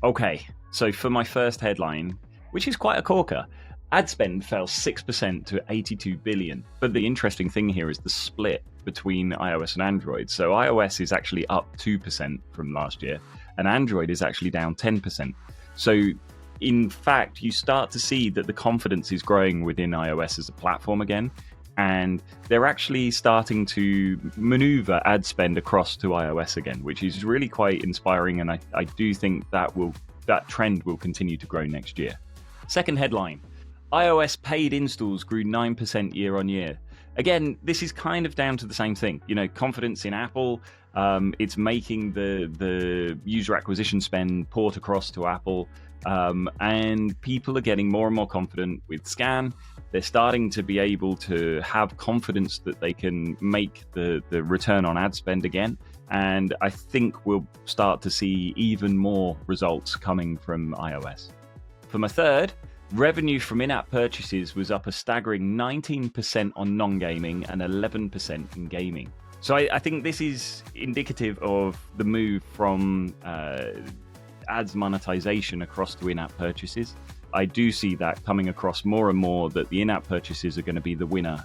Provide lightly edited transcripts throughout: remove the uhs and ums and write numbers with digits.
Okay, so for my first headline, which is quite a corker, ad spend fell 6% to 82 billion. But the interesting thing here is the split between iOS and Android. So iOS is actually up 2% from last year, and Android is actually down 10%. So in fact, you start to see that the confidence is growing within iOS as a platform again. And they're actually starting to maneuver ad spend across to iOS again, which is really quite inspiring. And I do think that trend will continue to grow next year. Second headline, iOS paid installs grew 9% year on year. Again, this is kind of down to the same thing. Confidence in Apple. It's making the user acquisition spend port across to Apple. And people are getting more and more confident with Scan. They're starting to be able to have confidence that they can make the return on ad spend again. And I think we'll start to see even more results coming from iOS. For my third, revenue from in-app purchases was up a staggering 19% on non-gaming and 11% in gaming. So I think this is indicative of the move from ads monetization across to in-app purchases. I do see that coming across more and more, that the in-app purchases are going to be the winner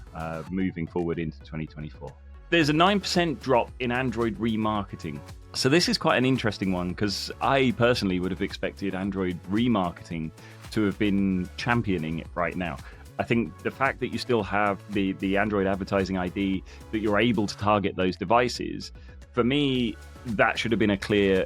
moving forward into 2024. There's a 9% drop in Android remarketing. So this is quite an interesting one, because I personally would have expected Android remarketing to have been championing it right now. I think the fact that you still have the Android advertising ID, that you're able to target those devices, for me, that should have been a clear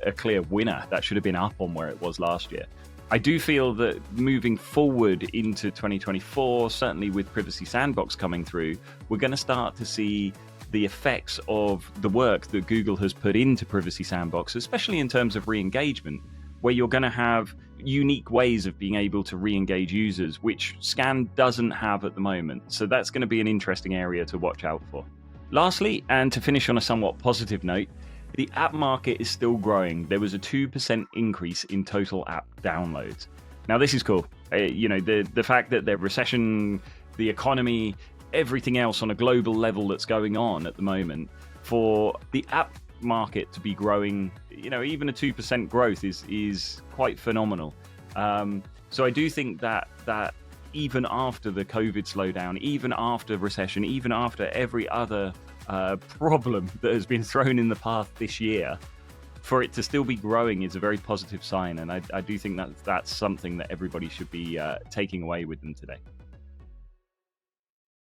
winner. That should have been up on where it was last year. I do feel that moving forward into 2024, certainly with Privacy Sandbox coming through, we're going to start to see the effects of the work that Google has put into Privacy Sandbox, especially in terms of re-engagement, where you're going to have unique ways of being able to re-engage users, which Scan doesn't have at the moment. So that's going to be an interesting area to watch out for. Lastly, and to finish on a somewhat positive note, the app market is still growing. There was a 2% increase in total app downloads. Now, this is cool. The fact that the recession, the economy, everything else on a global level that's going on at the moment, for the app market to be growing, even a 2% growth is quite phenomenal. So I do think that even after the COVID slowdown, even after recession, even after every other problem that has been thrown in the path this year, for it to still be growing is a very positive sign. And I do think that's something that everybody should be taking away with them today.